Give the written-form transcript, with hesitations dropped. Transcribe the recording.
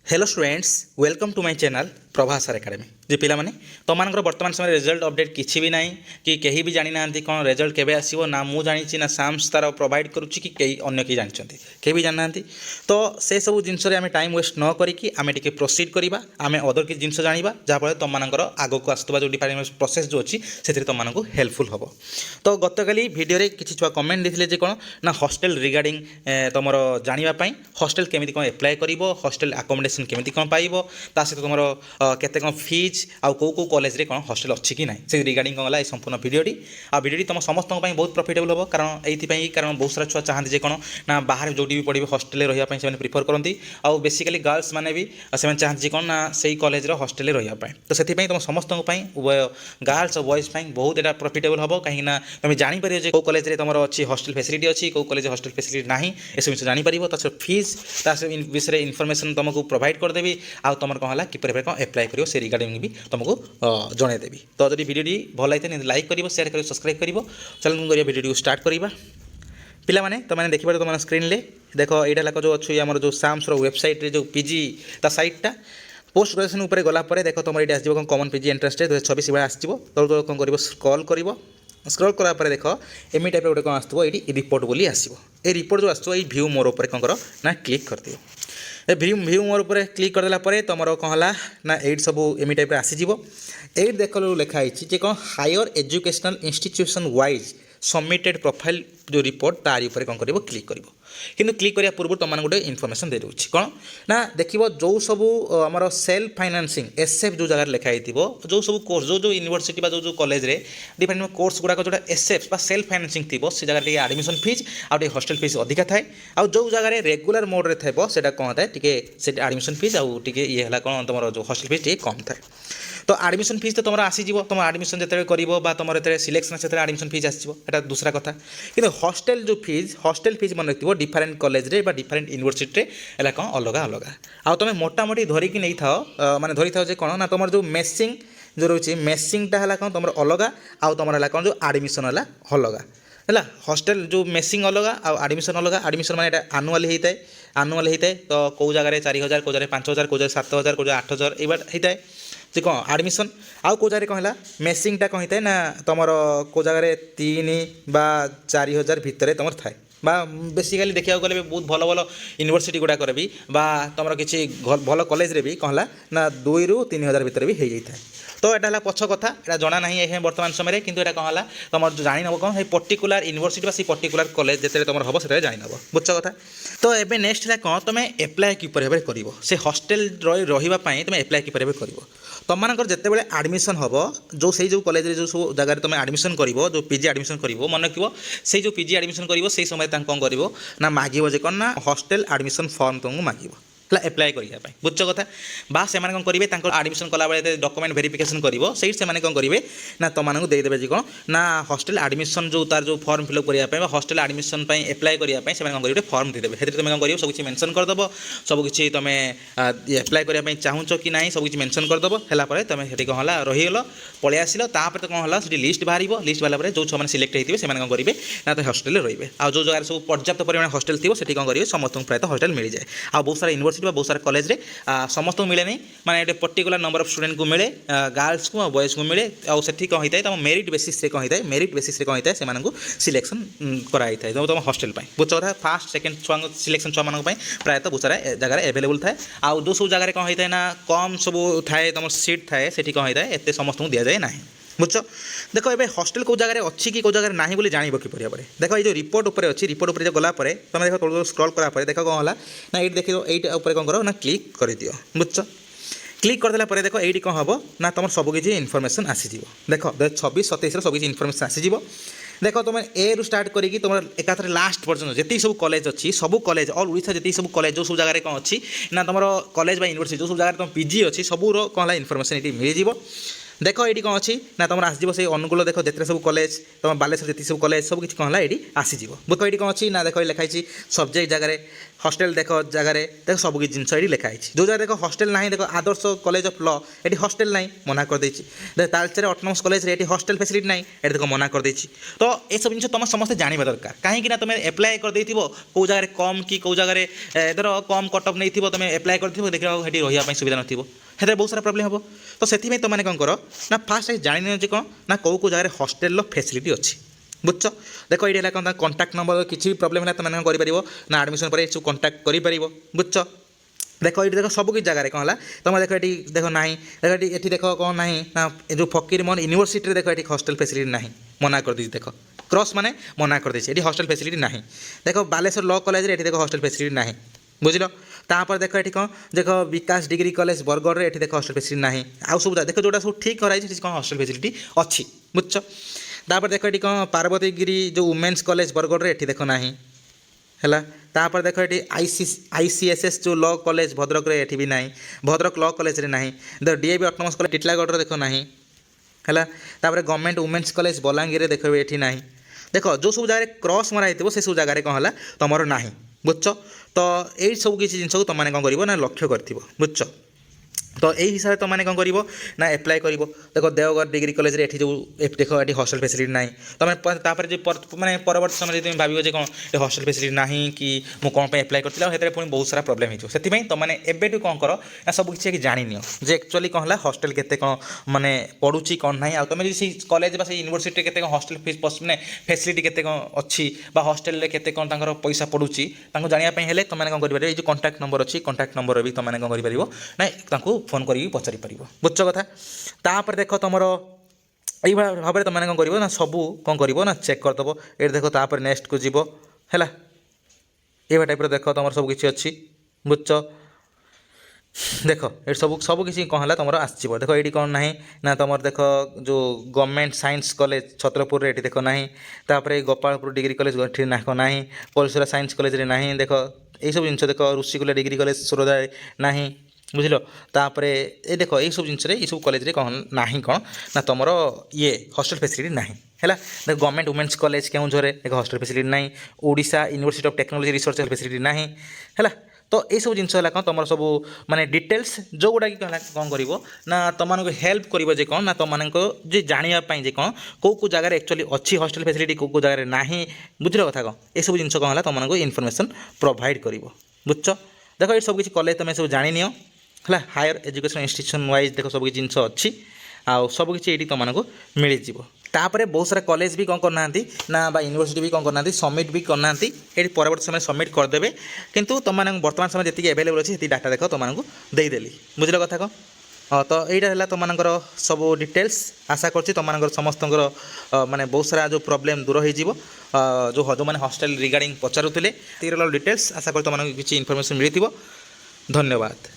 Hello students welcome to my channel Prabhas academy जे पिला माने तुमମାନଙ୍କର ବର୍ତ୍ତମାନ ସମୟରେ ରେଜଲ୍ଟ ଅପଡେଟ୍ କିଛି ବି ନାହିଁ କି କେହି ବି ଜାଣି ନାହାନ୍ତି କ'ଣ ରେଜଲ୍ଟ କେବେ ଆସିବ ନା ମୁଁ ଜାଣିଛି ନା ସାମ୍ସ ତାର ପ୍ରୋଭାଇଡ଼ କରୁଛି କି କେହି ଅନ୍ୟ କେହି ଜାଣିଛନ୍ତି କେହି ବି ଜାଣିନାହାନ୍ତି ତ ସେ ସବୁ ଜିନିଷରେ ଆମେ ଟାଇମ୍ ୱେଷ୍ଟ ନ କରିକି ଆମେ ଟିକେ ପ୍ରୋସିଡ୍ କରିବା ଆମେ ଅଦର କିଛି ଜିନିଷ ଜାଣିବା ଯାହାଫଳରେ ତୁମମାନଙ୍କର ଆଗକୁ ଆସୁଥିବା ଯେଉଁ ଡିପାର୍ଟମେଣ୍ଟ ପ୍ରୋସେସ୍ ଯେଉଁ ଅଛି ସେଥିରେ ତୁମମାନଙ୍କୁ ହେଲ୍ପଫୁଲ୍ ହେବ ତ ଗତକାଲି ଭିଡ଼ିଓରେ କିଛି ଛୁଆ କମେଣ୍ଟ ଦେଇଥିଲେ ଯେ କ'ଣ ନା ହଷ୍ଟେଲ ରିଗାର୍ଡ଼ିଂ ତୁମର ଜାଣିବା ପାଇଁ ହଷ୍ଟେଲ କେମିତି କ'ଣ ଆପ୍ଲାଏ କରିବ ହଷ୍ଟେଲ ଆକୋମୋଡେସନ୍ କେମିତି କ'ଣ ପାଇବ ତା ସହିତ ତୁମର କେତେ କ'ଣ ଫିଜ୍ ଆଉ କେଉଁ କଲେଜରେ କ'ଣ ହଷ୍ଟେଲ ଅଛି କି ନାହିଁ ସେ ରିଗାର୍ଡ଼ିଂ କ'ଣ ହେଲା ଏ ସମ୍ପୂର୍ଣ୍ଣ ଭିଡ଼ିଓଟି ଆଉ ଭିଡ଼ିଓଟି ତୁମ ସମସ୍ତଙ୍କ ପାଇଁ ବହୁତ ପ୍ରଫିଟେବଲ୍ ହେବ କାରଣ ଏଇଥିପାଇଁ କାରଣ ବହୁତ ସାରା ଛୁଆ ଚାହାନ୍ତି ଯେ କ'ଣ ନା ବାହାରେ ଯେଉଁଠି ବି ପଢ଼ିବେ ହଷ୍ଟେଲରେ ରହିବା ପାଇଁ ସେମାନେ ପ୍ରିଫର କରନ୍ତି ଆଉ ବେସିକାଲି ଗାର୍ଲସ ମାନେ ବି ସେମାନେ ଚାହାନ୍ତି ଯେ କ'ଣ ନା ସେଇ କଲେଜର ହଷ୍ଟେଲରେ ରହିବା ପାଇଁ ତ ସେଥିପାଇଁ ତୁମ ସମସ୍ତଙ୍କ ପାଇଁ ଉଭୟ ଗାର୍ଲସ ଆଉ ବଏଜ୍ ପାଇଁ ବହୁତ ଏଇଟା ପ୍ରଫିଟେବଲ୍ ହେବ କାହିଁକିନା ତୁମେ ଜାଣିପାରିବ ଯେ କେଉଁ କଲେଜରେ ତୁମର ଅଛି ହଷ୍ଟେଲ ଫେସିଲିଟି ଅଛି କେଉଁ କଲେଜରେ ହଷ୍ଟେଲ ଫେସିଲିଟି ନାହିଁ ଏସବୁ ଜିନିଷ ଜାଣିପାରିବ ତା ସହିତ ଫିଜ୍ ତା ବିଷୟରେ ଇନଫର୍ମେସନ୍ ତୁମକୁ ପ୍ରୋଭାଇଡ଼ କରିଦେବି ଆଉ ତୁମର କ'ଣ ହେଲା କିପରି ଭାବେ କ'ଣ ଆପ୍ଲାଏ କରିବ ସେ ରିଗାର୍ଡ଼ିଂ ବି ତୁମକୁ ଜଣାଇଦେବି ତ ଯଦି ଭିଡ଼ିଓଟି ଭଲ ଲାଗିଥାଏ ଲାଇକ୍ କରିବ ସେୟାର କରିବ ସବସ୍କ୍ରାଇବ୍ କରିବ ଚାଲନ୍ତୁ କରିବା ଭିଡ଼ିଓଟିକୁ ଷ୍ଟାର୍ଟ କରିବା ପିଲାମାନେ ତୁମେ ଦେଖିପାରିବ ତୁମ ସ୍କ୍ରିନ୍ରେ ଦେଖ ଏଇଟା ହେଲା ଯେଉଁ ଅଛି ଆମର ଯେଉଁ ସାମ୍ସର ୱେବସାଇଟ୍ରେ ଯେଉଁ ପିଜି ତା ସାଇଟ୍ଟା পোস্ট গ্রাজুয়েসন উপরে গলা পরে দেখো তোমার এটা আসবে কমন পিজি এন্ট্রান্স টেস্ট 2026 এবার আসব তল তল কোন করিব স্ক্রল করা পরে দেখ এমি টাইপের গোটে কোন আসব এটি রিপোর্ট বলি আসব এই রিপোর্ট যে আসব এই ভিউ মোর উপরে কোন কর না ক্লিক করদিও ए ভিউ মোর উপরে ক্লিক করদেলা পরে তোমার কোন হলা না এইট সব এমি টাইপের আসিଯିବ এইট দেখলো লেখা হয়েছে যে কোন higher educational institution wise submitted profile जो रिपोर्ट तारी ऊपर कौन कर क्लिक कर किंतु क्लिक करिया पूर्व तुम गोटे इनफर्मेशन दे दूँ कौन ना देखिए जो सब आमर सेल्फ फाइनान्सिंग एसएफ जो जगह लिखाई जो सब कोर्स जो जो यूनिवर्सिटी जो जो कॉलेज रे डिपेंड कोर्स गुड़ाक जो एसएफ सेल्फ फाइनान्सिंग थी से जगह टे एडमिशन फीस आउ हॉस्टल फीस अधिका थाए आउ जो जगह रेगुलर मोड रे थाइबो सेटा कौन थाए टिके से एडमिशन फीस आउ टिके ये हला कौन तुम जो हॉस्टल फीस टिके कम थाए तो एडमिशन फीस तो तुम आसीज तुम एडमिशन जो कर तुम सिलेक्शन से एडमिशन फीस आसो दूसरा कथा कि हॉस्टल फीस मन रखिए डिफरेन्ट कॉलेज रे डिफरेन्ट यूनिवर्सिटी है कौन अलग अलग आउ तुम मोटामोटी धरिकी नहीं था माने धरी था कौन ना तुम जो मेसिंग जो रही मेसिंगटा है कौन तुम अलग आउ तुम है कौन जो एडमिशन है अलग है हॉस्टल जो मेसिंग अलग आउ एडमिशन अलग एडमिशन माने आनुआली होता है आनुआल होता है तो कौ जगह 4000 कौ जगह 5000 कौ जगह 7000 कौ जगह 8000 ये होता है जे कौन एडमिशन आउ कौ जगह कौन है मेसिंगटा कौन होता है ना तुम कौ जगह 3 बा 4000 भितर तुम थाए बा बेसिकाली देखा गले बहुत भल भल यूनिवर्सिटी गुड़ाक भी बा तुम किसी भल कॉलेज रे भी कौन है ना 2 ରୁ 3000 भितर भी हो जाए तो यहाँ है पछ कथा यहाँ जना ना है बर्तमान समय किंतु यहाँ कौन है तुम जान कौन है पर्टिकुलर यूनिवर्सिटी से पर्टिकुलर कॉलेज जो तुम हम से जान बुझ कथा तो ये नेक्स्ट है कौन तुम एप्लाय किपर भाव कर से हॉस्टल रही तुम एप्लाय किपर भाव कर तुम मानकर जिते एडमिशन हम जो से जो कॉलेज जो सब जगह तुम एडमिशन कर जो पीजी एडमिशन कर मन रखिए से जो पीजी एडमिशन कर समय कौन कर ना मागिब जे कौन ना हॉस्टल एडमिशन फॉर्म तुमको मागिब एप्लाय करने बुझ कथा बा से कौन करेंगे एडमिशन कला बेले डॉक्यूमेंट वेरिफिकेशन कर से कौन करेंगे ना तुमको देदेवे जी कौन ना हॉस्टल एडमिशन जो तार जो फॉर्म फिलअप करने हॉस्टल एडमिशन एप्लाय करने से कौन करेंगे फॉर्म देदेवे से तुम कौन कर सब किसी मेंशन करदेव सब किसी तुम एप्लाय करने चाहूच कि ना सब किसी मेंशन करदेव है तुम से कौन है रहीगल पलि आसिल तापर कौन है सीटी लिस्ट बाहर लिस्ट बाहर जो छुआ सिलेक्ट होते हैं कौन करेंगे ना तो हॉस्टल रे आ जो जगह सब पर्याप्त परिमाण हॉस्टल थी से कौन करेंगे समस्त प्रायतः हॉस्टल मिल जाए आ बहुत सारा यूनिवर्सिटी बहुत सारा कॉलेज रे समस्त मिले नहीं माने एक पर्टिकुलर नंबर ऑफ स्टूडेंट को मिले गर्ल्स को बॉयज को मिले आउ से कौन होता है तुम मेरिट बेसिस कौन होता है मेरिट बेसिस कौन होता है से सिलेक्शन कराई था तुम हॉस्टल बुझ कथा फास्ट सेकेंड छुआ सिलेक्शन छुआ मानी प्रायतः बहुत सारा जगह एवेलेबल थाए आउ जो सब जगह कौन होता है ना कम सब थाए तुम सीट थाए से कौन होता है एत समस्त दि जाए ना बुझ देख ए हॉस्टल कौ जगह अच्छी कि कौ जगह ना बोली जान किपर भाव देख ये जो रिपोर्ट उपर अच्छी रिपोर्ट उपर गला तुम देख तौर स्क्रॉल करा देख कौन है ना ये देख ये कौन करो ना क्लिक कर दियो बुझ क्लिक करदेला देख ये कौन हम ना तुम सबकि इनफर्मेशन आसीज देख 26-27 सब किसी इनफर्मेशन आसीज देख तुम ए रु स्टार्ट करी तुम एकाथरे लास्ट पर्यटन जी सब कॉलेज अच्छी सब कॉलेज ऑल ओडिशा जी सब कॉलेज जो सब जगह कौन अच्छी ना तुम कॉलेज यूनिवर्सिटी जो सब जगह तुम पीजी अच्छी सबूर कौन है इनफर्मेशन ये मिल जाए देख ये कौन अच्छी ना तुम आसो से अनुकूल देख जिते सब कॉलेज तुम बालेश्वर जी सब कॉलेज सब किसी कौन है ये आसीज देख ये कौन अच्छी ना देख लिखाई सब्जेक्ट जगह हॉस्टेल देख जगार देख सब किसी जिन ये लिखाई जो जगह देख हॉस्टेल ना देख आदर्श कॉलेज ऑफ लॉ ये हॉस्टेल ना मना कर देख तालचेर ऑटोनोमस कॉलेज ये हॉस्टेल फैसिलिटी ना ये देख मना कर तो ये सब जिन तुम समस्त जानवा दरकार कहीं तुम एप्लाय कर कौ जगह कम कि कौ जगह धर कम कटअफ नहीं तुम एप्लाय कर देखा रही सुविधा नए बहुत सारा प्रोब्लेम हम तो से तुमने कौन कर ना फास्ट जानी कौन ना कौ कौ जगह हॉस्टेल फैसिलिटी अच्छी बुझ देख ये कौन कंटाक्ट नंबर किसी भी प्रोब्लेम है तुमने कर ना एडमिशन पर सब कंटाक्ट कर बुझ देख ये देख सब किसी जगह कौन है तुम देख ये देख ना देख ये देख कौन ना ना जो फकीरमोहन यूनिवर्सिटी देख ये हॉस्टेल फैसिलिटी ना मना कर दी देख क्रॉस माने मना कर दी हॉस्टेल फैसिलिटी ना देख बालेश्वर लॉ कॉलेज ये देख हॉस्टेल फैसिलिटी ना बुझल तापर देख ये कौन देख विकास डिग्री कॉलेज बरगढ़ ये देख हॉस्टेल फैसिलिटी ना आउ सब देख जोटा सब ठीक कराई कौन हॉस्टेल फैसिलिटी अच्छी बुझ तापर देख ये कौन पार्वतीगिरी जो वुमेन्स कॉलेज बरगढ़ ये देख ना है तापर देख ये ICSS जो लॉ कॉलेज भद्रक ये भी ना भद्रक लॉ कॉलेज रे ना देख DAV ऑटोनोमस कॉलेज टिटलागढ़ देख ना है गवर्नमेंट वुमेन्स कॉलेज बलांगीर देख ये ना देख जो सब जगह क्रॉस मरा से सब जगह कौन है तुम ना बुझ तो यही सब किसी जिन तुमने कौन कर ना लक्ष्य कर बुझ तो यही हिसाब से तुमने कौन कर ना एप्लाय कर देख देवगढ़ डिग्री कॉलेज रे जो देख ये हॉस्टेल फैसिलिटी ना तुम मैंने परवर्त समय तुम भाव कौन ये हॉस्टेल फैसिलिटी ना कि मुझे कौन एप्लाय कर पुणी बहुत सारा प्रोब्लेम हो तुमने एवं कौन कर ना सब किसी जानी जे एक्चुअली कौन है हॉस्टेल के कौन माने पड़ुची कौन ना तुम जो कॉलेज यूनिवर्सिटी के हॉस्टेल फीस मैंने फैसिलिटी के अच्छी हॉस्टेल के कौन पैसा पड़ुची जानापी तुमने कौन कर जो कंटाक्ट नंबर अच्छी कंटाक्ट नंबर भी तुमने कौन कर ना फोन कर पचारि पार बुझ कथा तापर देख तुम यही भाव में तुमने कौन कर ना सबू कौन कर ना चेक करदेव ये देख तापर नेक्स्ट को जीव है ये टाइप देख तुम सब किसी अच्छी बुझ देख ये सब किसी कौन है तुम आसो देख ये कौन ना ना तुम देख जो गवर्नमेंट साइंस कॉलेज छत्रपुर ये देख ना तापर गोपालपुर डिग्री कॉलेज ना पलसुरा साइंस कॉलेज रे ना देख ये सब जिन देख ऋषिकुला डिग्री कॉलेज सुरदा ना बुझल तापर ये देख ये सब जिन सब कॉलेज कौन ना कौन ना तुम ये हॉस्टेल फैसिलिटी ना है देख गवर्नमेंट वुमेन्स कॉलेज केउझर एक हॉस्टेल फैसिलिटी ना Odisha university of technology research facility ना है तो ये सब जिन कौन तुम सब माने डिटेल्स जो गुड़ा कि कौन कर ना तुमको हेल्प कर कौन ना तुमको जे जानापी जे कौन कौ कौ जगह एक्चुअली अच्छी हॉस्टेल फैसिलिटी कौ कौ जगह ना बुझल कथा कौन ये सब जिन कौन है तुमको इनफर्मेशन प्रोवाइड कर बुझ देख ये सब किसी कॉलेज तुम सब जानी है हायर एजुकेशन इंस्टीट्यूशन वाइज देख सब जिन अच्छी आउ सब किसी ये तुमको मिल तापर बहुत सारा कॉलेज भी कौन करना ना यूनिवर्सिटी भी कौन करना सबमिट भी करना ये परवर्त समय सबमिट करदे किंतु तुमने वर्तमान समय जी एवेलेबल अच्छी डाटा देख तुमको देदेली बुझल कथा कौन तो यहाँ है तुमर सब डिटेल्स आशा कर तुम समस्त माने बहुत सारा जो प्रॉब्लम दूर हो जो मैंने हॉस्टेल रिगार्डिंग पचारूले तीर डिटेल्स आशा कर तुमको किसी इनफॉरमेशन मिली धन्यवाद।